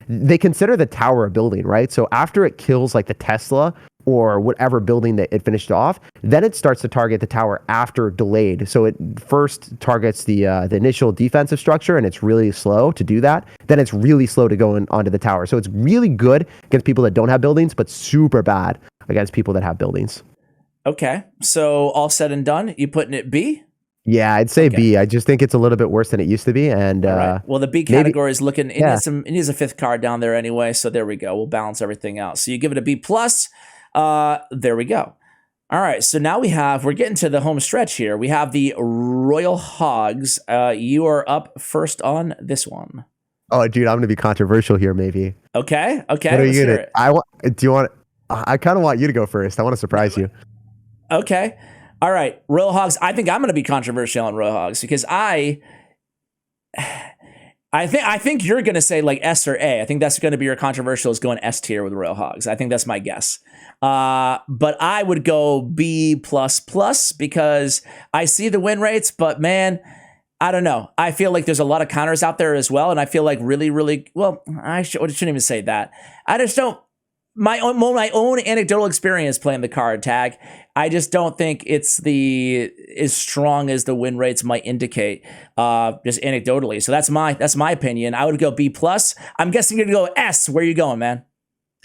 they consider the tower a building, right? So after it kills like the Tesla or whatever building that it finished off, then it starts to target the tower after delayed. So it first targets the initial defensive structure, and it's really slow to do that. Then it's really slow to go onto the tower. So it's really good against people that don't have buildings, but super bad against people that have buildings. Okay. So all said and done, you putting it B? Yeah, I'd say B. I just think it's a little bit worse than it used to be. And right. Well, the B category is looking. It needs a fifth card down there anyway. So there we go. We'll balance everything out. So you give it a B plus. There we go. All right. So now we're getting to the home stretch here. We have the Royal Hogs. You are up first on this one. Oh, dude, I'm going to be controversial here, maybe. Okay. What are you gonna? I kind of want you to go first. I want to surprise you. Okay. All right. Royal Hogs. I think I'm going to be controversial on Royal Hogs because I think you're going to say like S or A. I think that's going to be your controversial, is going S tier with Royal Hogs. I think that's my guess. But I would go B++ because I see the win rates, but man, I don't know. I feel like there's a lot of counters out there as well, and I feel like really, really well. I shouldn't even say that. I just don't. My own anecdotal experience playing the card tag, I just don't think it's as strong as the win rates might indicate, just anecdotally. So that's my opinion. I would go B plus. I'm guessing you're gonna go S. Where are you going, man?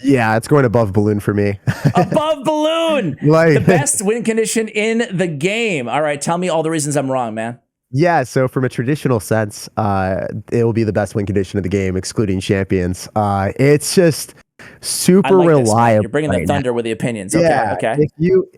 Yeah, it's going above balloon for me. Above balloon, Like- the best win condition in the game. All right, tell me all the reasons I'm wrong, man. Yeah, so from a traditional sense, it will be the best win condition of the game, excluding champions. It's just super I like this, man. reliable. You're bringing the right thunder with the opinions. Okay, Yeah, okay.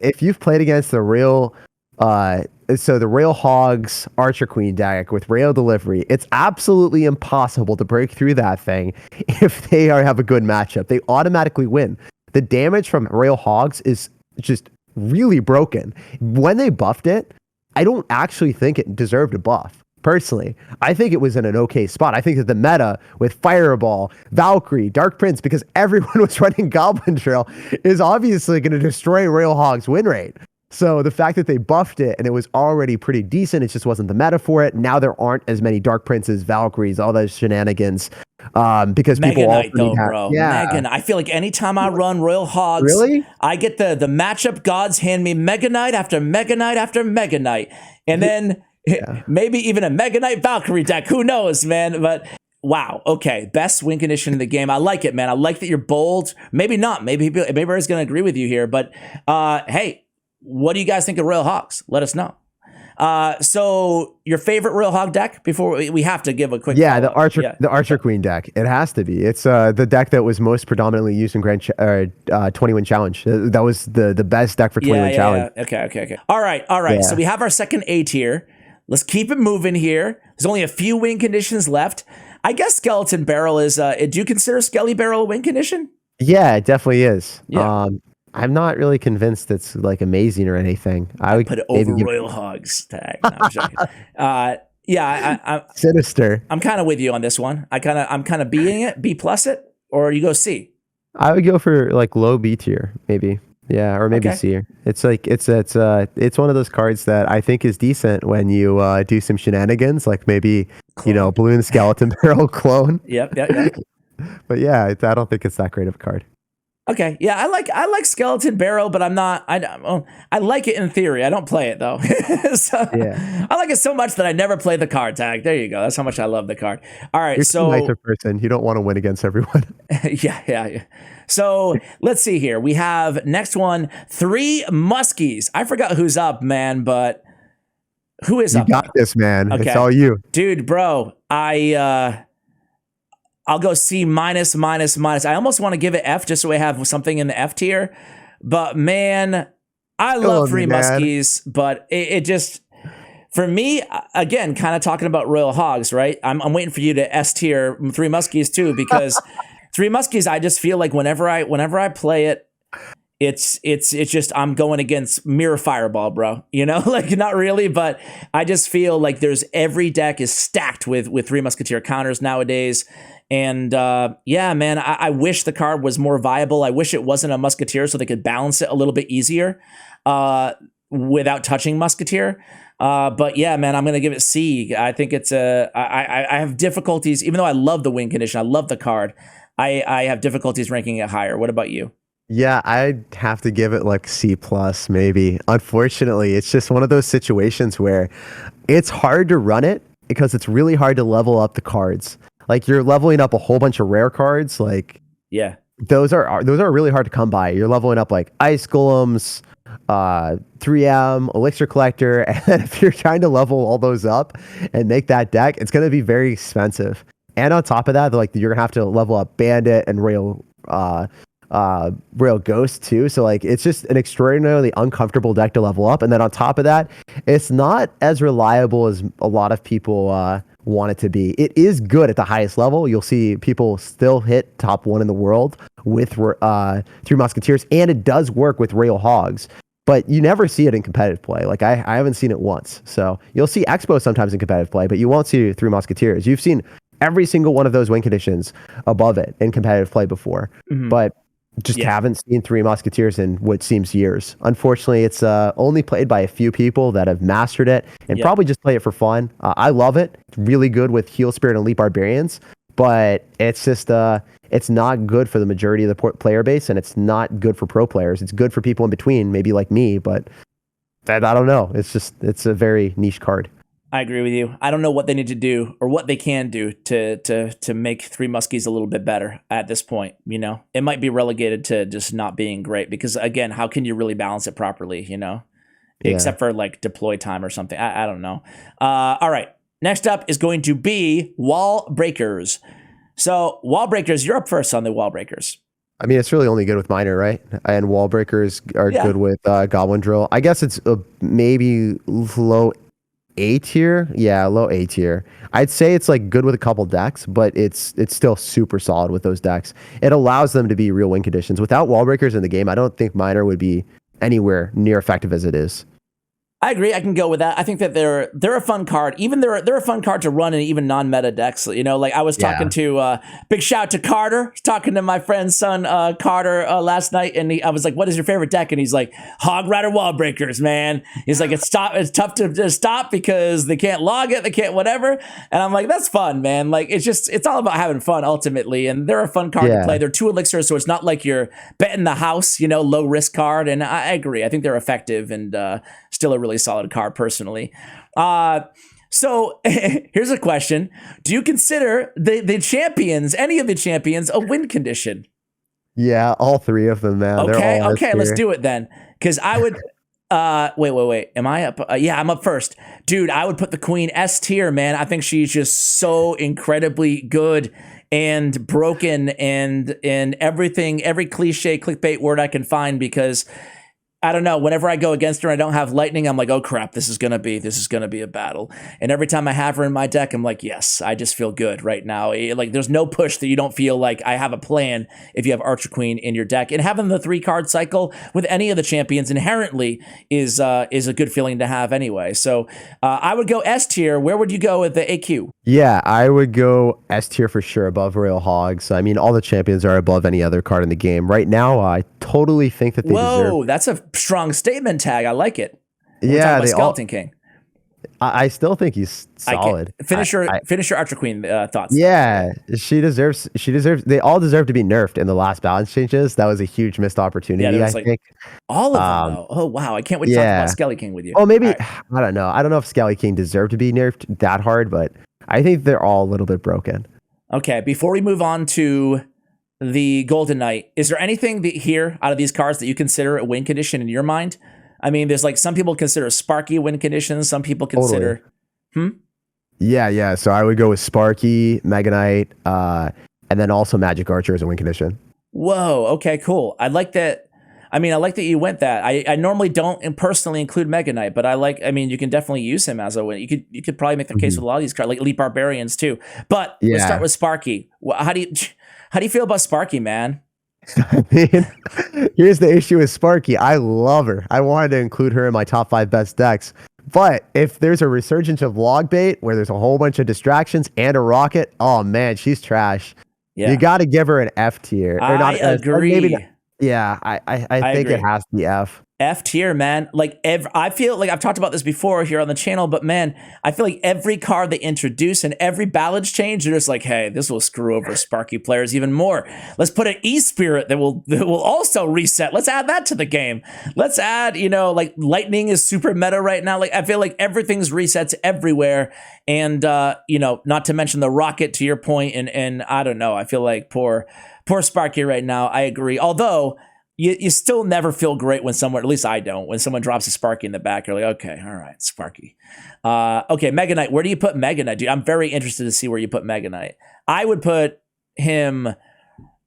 if you've played against the real, so the Royal Hogs Archer Queen deck with rail delivery, it's absolutely impossible to break through that thing if they have a good matchup. They automatically win. The damage from Royal Hogs is just really broken. When they buffed it, I don't actually think it deserved a buff. Personally, I think it was in an okay spot. I think that the meta with Fireball, Valkyrie, Dark Prince, because everyone was running Goblin Trail, is obviously going to destroy Royal Hog's win rate. So the fact that they buffed it and it was already pretty decent, it just wasn't the meta for it. Now there aren't as many Dark Princes, Valkyries, all those shenanigans. Because Mega people Knight though, have, bro. yeah. Mega Knight. I feel like anytime I run Royal Hogs, Really? I get the matchup gods hand me Mega Knight after Mega Knight after Mega Knight. And then maybe even a Mega Knight Valkyrie deck. Who knows, man? But wow. Okay. Best win condition in the game. I like it, man. I like that you're bold. Maybe not. Maybe everybody's going to agree with you here. But hey, what do you guys think of Royal Hogs? Let us know. So your favorite Royal Hog deck before we have to give a quick the follow-up. the Archer Queen deck. It has to be. It's the deck that was most predominantly used in 20-win challenge. That was the best deck for 20-win challenge. Yeah. Okay. All right. Yeah. So we have our second A tier. Let's keep it moving here. There's only a few win conditions left. I guess Skeleton Barrel is. Do you consider Skelly Barrel a win condition? Yeah, it definitely is. Yeah. I'm not really convinced it's like amazing or anything. I would put it over Royal Hogs tag. No, I'm joking. I Sinister. I'm kind of with you on this one. I'm kind of B'ing it, B plus it, or you go C. I would go for like low B tier, maybe. Yeah, or maybe Okay. C. It's like it's one of those cards that I think is decent when you do some shenanigans, like maybe Balloon Skeleton Barrel clone. Yep. But yeah, I don't think it's that great of a card. Okay, yeah, I like Skeleton Barrel, but I'm not. I like it in theory. I don't play it though. So, Yeah. I like it so much that I never play the card tag. There you go. That's how much I love the card. All right, You're so too nice a person. You don't want to win against everyone. yeah. So let's see here. We have next one, 3 Muskies. I forgot who's up, man, but who is You up? got this, man. Okay. It's all you. Dude, bro, I'll go C minus. I almost want to give it F just so I have something in the F tier. But man, I love 3 man. Muskies, but it just, for me, again, kind of talking about Royal Hogs, right? I'm waiting for you to S tier 3 Muskies too, because 3 Muskies, I just feel like whenever I play it, it's just I'm going against Mirror Fireball, bro. Like not really, but I just feel like every deck is stacked with 3 Musketeer counters nowadays. And yeah, man, I wish the card was more viable. I wish it wasn't a Musketeer so they could balance it a little bit easier without touching Musketeer. But yeah, man, I'm gonna give it C. I think it's I have difficulties, even though I love the win condition, I love the card. I have difficulties ranking it higher. What about you? Yeah, I'd have to give it like C plus maybe. Unfortunately, it's just one of those situations where it's hard to run it because it's really hard to level up the cards. Like you're leveling up a whole bunch of rare cards. Like Yeah. those are really hard to come by. You're leveling up like Ice Golems, 3M, Elixir Collector, and if you're trying to level all those up and make that deck, it's going to be very expensive. And on top of that, like you're gonna have to level up Bandit and Royal Ghost too. So like it's just an extraordinarily uncomfortable deck to level up. And then on top of that, it's not as reliable as a lot of people want it to be. It is good at the highest level. You'll see people still hit top 1 in the world with 3 Musketeers, and it does work with Royal Hogs. But you never see it in competitive play. Like I haven't seen it once. So you'll see Expo sometimes in competitive play, but you won't see 3 Musketeers. You've seen every single one of those win conditions above it in competitive play before. Mm-hmm. But Just haven't seen Three Musketeers in what seems years. Unfortunately, it's only played by a few people that have mastered it and probably just play it for fun. I love it. It's really good with Heal Spirit and Elite Barbarians, but it's just it's not good for the majority of the player base, and it's not good for pro players. It's good for people in between, maybe like me, but I don't know. It's a very niche card. I agree with you. I don't know what they need to do or what they can do to make Three Muskies a little bit better at this point. You know, it might be relegated to just not being great because, again, how can you really balance it properly? You know, except for like deploy time or something. I don't know. All right. Next up is going to be Wall Breakers. So Wall Breakers, you're up first on the Wall Breakers. I mean, it's really only good with Miner, right? And Wall Breakers are good with Goblin Drill. I guess it's maybe low A tier. Yeah, low A tier. I'd say it's like good with a couple decks, but it's still super solid with those decks. It allows them to be real win conditions. Without Wall Breakers in the game, I don't think Miner would be anywhere near effective as it is. I agree. I can go with that. I think that they're a fun card. Even they're a fun card to run in even non-meta decks. You know, like I was talking to big shout to Carter. Talking to my friend's son Carter last night, and I was like, "What is your favorite deck?" And he's like, "Hog Rider Wall Breakers, man." He's like, "It's tough to stop because they can't log it, they can't whatever." And I'm like, "That's fun, man. Like it's all about having fun ultimately." And they're a fun card to play. They're 2 elixirs, so it's not like you're betting the house. You know, low risk card. And I agree. I think they're effective and still a really solid card personally. So here's a question. Do you consider the champions, any of the champions, a win condition? Yeah, all 3 of them, man. Okay, let's do it then. Because I would, wait. Am I up? Yeah, I'm up first. Dude, I would put the queen S tier, man. I think she's just so incredibly good and broken and everything, every cliche clickbait word I can find because I don't know. Whenever I go against her and I don't have lightning, I'm like, oh crap, this is gonna be a battle. And every time I have her in my deck, I'm like, yes, I just feel good right now. Like there's no push that you don't feel like I have a plan if you have Archer Queen in your deck. And having the 3-card cycle with any of the champions inherently is a good feeling to have anyway. So I would go S tier. Where would you go with the AQ? Yeah, I would go S tier for sure, above Royal Hogs. I mean, all the champions are above any other card in the game. Right now, I totally think that they deserve... That's a strong statement tag. I like it. Yeah, they Skeleton King. I still think he's solid. Finish your Archer Queen thoughts. Yeah, she deserves. They all deserve to be nerfed in the last balance changes. That was a huge missed opportunity. I think all of them. Though. Oh wow, I can't wait to talk about Skelly King with you. Oh, maybe I don't know. I don't know if Skelly King deserved to be nerfed that hard, but I think they're all a little bit broken. Okay, before we move on to the Golden Knight, is there anything here out of these cards that you consider a win condition in your mind? I mean, there's like some people consider Sparky win conditions. Some people consider, Yeah. So I would go with Sparky, Mega Knight, and then also Magic Archer as a win condition. Whoa. Okay. Cool. I like that. I mean, I like that you went that. I normally don't personally include Mega Knight, but I mean, you can definitely use him as a win. You could probably make the case with a lot of these cards, like Elite Barbarians too. But let's start with Sparky. How do you feel about Sparky, man? I mean, here's the issue with Sparky. I love her. I wanted to include her in my top 5 best decks. But if there's a resurgence of log bait where there's a whole bunch of distractions and a rocket, oh man, she's trash. Yeah. You got to give her an F tier. I agree. Maybe not. Yeah, I think it has to be F. F tier, man. Like I feel like I've talked about this before here on the channel, but man, I feel like every card they introduce and every balance change, they're just like, hey, this will screw over Sparky players even more. Let's put an E-Spirit that will also reset. Let's add that to the game. Let's add, like lightning is super meta right now. Like I feel like everything's resets everywhere. And not to mention the rocket to your point, and I don't know. I feel like poor Sparky right now. I agree. Although you still never feel great when someone, at least I don't, when someone drops a Sparky in the back. You're like, okay, all right, Sparky. Okay, Mega Knight. Where do you put Mega Knight? Dude, I'm very interested to see where you put Mega Knight. I would put him...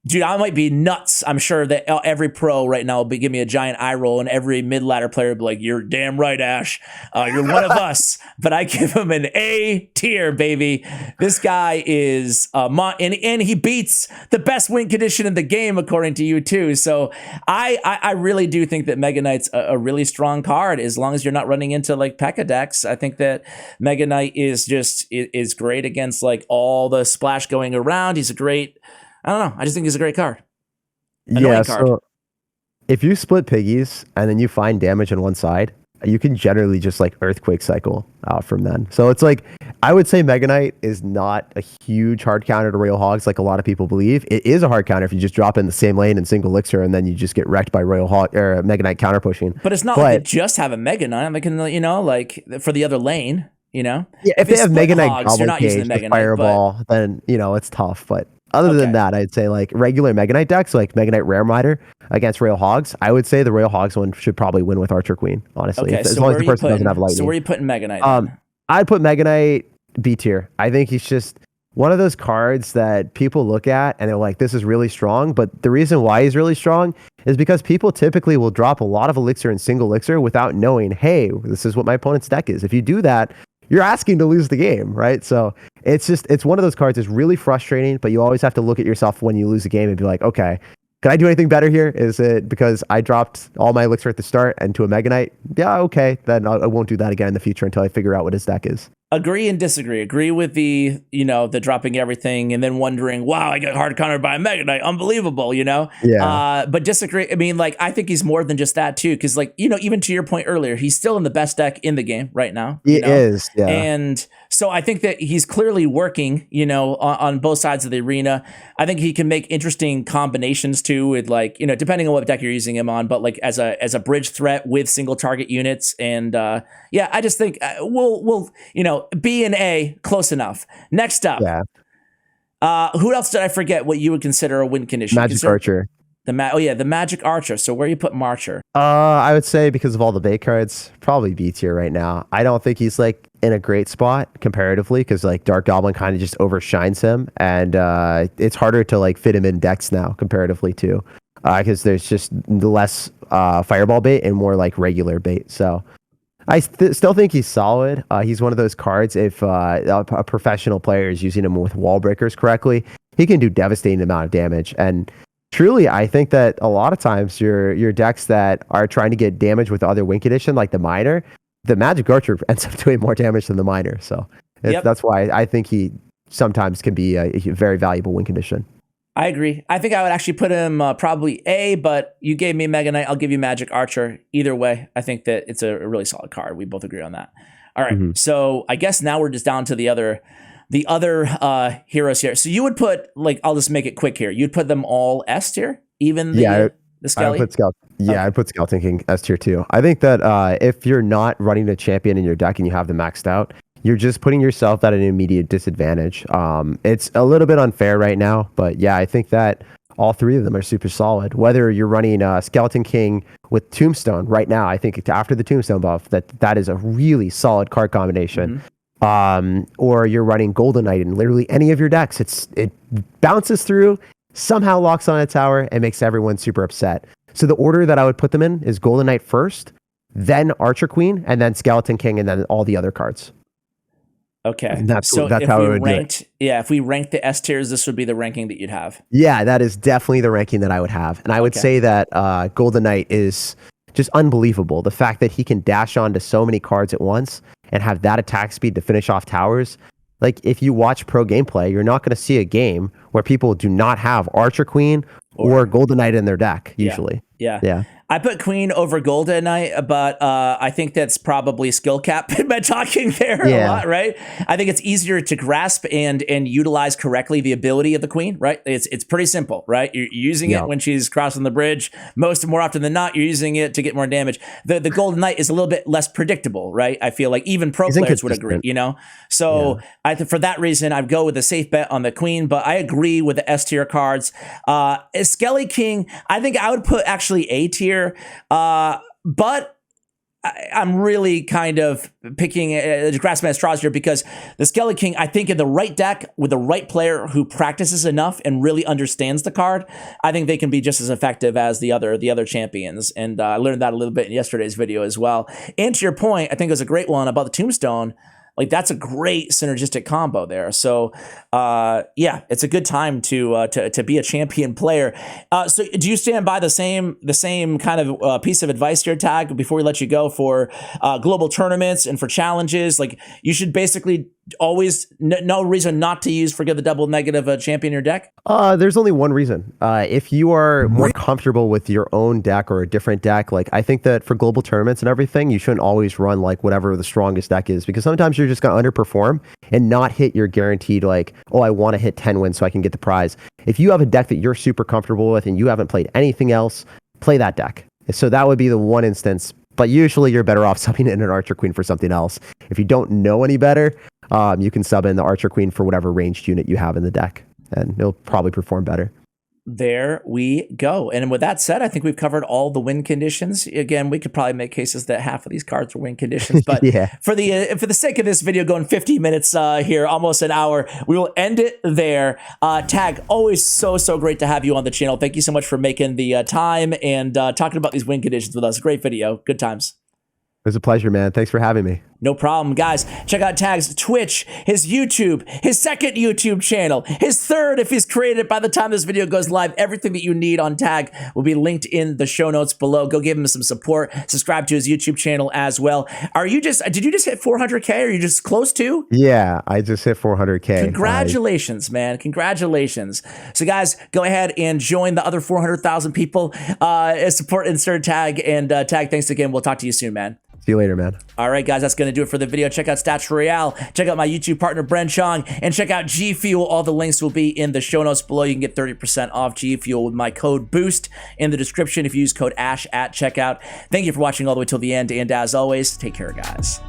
Dude, I might be nuts. I'm sure that every pro right now will give me a giant eye roll, and every mid-ladder player will be like, you're damn right, Ash. You're one of us. But I give him an A tier, baby. This guy is, and he beats the best win condition in the game, according to you, too. So I really do think that Mega Knight's a really strong card, as long as you're not running into, like, P.E.K.K.A decks. I think that Mega Knight is great against, like, all the splash going around. He's a great... I don't know. I just think he's a great card. Annoying card. So if you split piggies and then you find damage on one side, you can generally just like earthquake cycle out from then. So it's like, I would say Mega Knight is not a huge hard counter to Royal Hogs like a lot of people believe. It is a hard counter if you just drop in the same lane and single elixir and then you just get wrecked by Royal Hog or Mega Knight counter pushing. But it's not like they just have a Mega Knight. They can, like for the other lane, Yeah, if they have Mega Knight Hogs, you're not using the Mega Knight, Fireball, then it's tough. But other than that, I'd say like regular Mega Knight decks, like Mega Knight Rare Rider against Royal Hogs, I would say the Royal Hogs one should probably win with Archer Queen, honestly. Okay, as long as the person doesn't have lightning. So where are you putting Mega Knight? Then? I'd put Mega Knight B tier. I think he's just one of those cards that people look at and they're like, this is really strong. But the reason why he's really strong is because people typically will drop a lot of elixir and single elixir without knowing, hey, this is what my opponent's deck is. If you do that, you're asking to lose the game, right? So it's one of those cards that's really frustrating, but you always have to look at yourself when you lose a game and be like, okay, can I do anything better here? Is it because I dropped all my elixir at the start and to a Mega Knight? Yeah, okay, then I won't do that again in the future until I figure out what his deck is. Agree and disagree. Agree with the dropping everything and then wondering, wow, I got hard countered by a Mega Knight. Unbelievable, Yeah. But disagree. I mean, like, I think he's more than just that too. Cause like, even to your point earlier, he's still in the best deck in the game right now. He is, yeah. And so I think that he's clearly working, on both sides of the arena. I think he can make interesting combinations too with like, depending on what deck you're using him on, but like as a bridge threat with single target units. And I just think we'll B and A, close enough. Next up, who else did I forget? What you would consider a win condition? Magic Archer. The Magic Archer. So where are you putting Archer? I would say because of all the bait cards, probably B tier right now. I don't think he's like in a great spot comparatively because like Dark Goblin kind of just overshines him, and it's harder to like fit him in decks now comparatively too, because there's just less fireball bait and more like regular bait. So I still think he's solid. He's one of those cards, if a professional player is using him with wall breakers correctly, he can do devastating amount of damage. And truly, I think that a lot of times your decks that are trying to get damage with other win condition, like the Miner, the Magic Archer ends up doing more damage than the Miner. So that's why I think he sometimes can be a very valuable win condition. I agree. I think I would actually put him probably A, but you gave me Mega Knight. I'll give you Magic Archer. Either way, I think that it's a really solid card. We both agree on that. All right. Mm-hmm. So I guess now we're just down to the other heroes here. So you would put, like, I'll just make it quick here. You'd put them all S tier, even the Skelly? I'd put Skeleton King S tier too. I think that if you're not running a champion in your deck and you have them maxed out, you're just putting yourself at an immediate disadvantage. It's a little bit unfair right now, but yeah, I think that all three of them are super solid. Whether you're running Skeleton King with Tombstone right now, I think after the Tombstone buff, that is a really solid card combination. Mm-hmm. Or you're running Golden Knight in literally any of your decks. It bounces through, somehow locks on a tower, and makes everyone super upset. So the order that I would put them in is Golden Knight first, then Archer Queen, and then Skeleton King, and then all the other cards. Okay. And that's how we ranked. If we ranked the S tiers, this would be the ranking that you'd have. Yeah, that is definitely the ranking that I would have. And I would say that Golden Knight is just unbelievable. The fact that he can dash onto so many cards at once and have that attack speed to finish off towers. Like, if you watch pro gameplay, you're not going to see a game where people do not have Archer Queen or Golden Knight in their deck, usually. Yeah. I put Queen over Golden Knight, but I think that's probably skill cap by talking there a lot, right? I think it's easier to grasp and utilize correctly the ability of the Queen, right? It's pretty simple, right? You're using it when she's crossing the bridge. More often than not, you're using it to get more damage. The Golden Knight is a little bit less predictable, right? I feel like even pro players would agree, So I think for that reason, I'd go with a safe bet on the Queen, but I agree with the S tier cards. Skelly King, I think I would put actually A tier. But I'm really kind of picking grasping at straws here because the Skelly King, I think in the right deck with the right player who practices enough and really understands the card, I think they can be just as effective as the other champions. And I learned that a little bit in yesterday's video as well. And to your point, I think it was a great one about the Tombstone. Like, that's a great synergistic combo there. So, it's a good time to be a champion player. So, do you stand by the same kind of piece of advice here, Tag, before we let you go for global tournaments and for challenges? Like, you should basically always no reason not to use Forget the Double Negative champion in your deck? There's only one reason. If you are more comfortable with your own deck or a different deck, like I think that for global tournaments and everything, you shouldn't always run like whatever the strongest deck is, because sometimes you're just going to underperform and not hit your guaranteed, like, oh, I want to hit 10 wins so I can get the prize. If you have a deck that you're super comfortable with and you haven't played anything else, play that deck. So that would be the one instance. But usually you're better off subbing in an Archer Queen for something else. If you don't know any better, you can sub in the Archer Queen for whatever ranged unit you have in the deck, and it'll probably perform better. There we go. And with that said, I think we've covered all the win conditions. Again, we could probably make cases that half of these cards are win conditions, but yeah. for the sake of this video going 50 minutes here, almost an hour, we will end it there. Tag, always so great to have you on the channel. Thank you so much for making the time and talking about these win conditions with us. Great video. Good times. It was a pleasure, man. Thanks for having me. No problem, guys. Check out Tag's Twitch, his YouTube, his second YouTube channel, his third if he's created by the time this video goes live. Everything that you need on Tag will be linked in the show notes below. Go give him some support. Subscribe to his YouTube channel as well. Did you just hit 400K? Are you just close to? Yeah, I just hit 400K. Congratulations, man. Congratulations. So guys, go ahead and join the other 400,000 people. Support SirTag, and Tag, thanks again. We'll talk to you soon, man. See you later, man. All right, guys, that's going to do it for the video. Check out Stats for Royale. Check out my YouTube partner, Bren Chong, and check out GFUEL. All the links will be in the show notes below. You can get 30% off GFUEL with my code BOOST in the description if you use code ASH at checkout. Thank you for watching all the way till the end, and as always, take care, guys.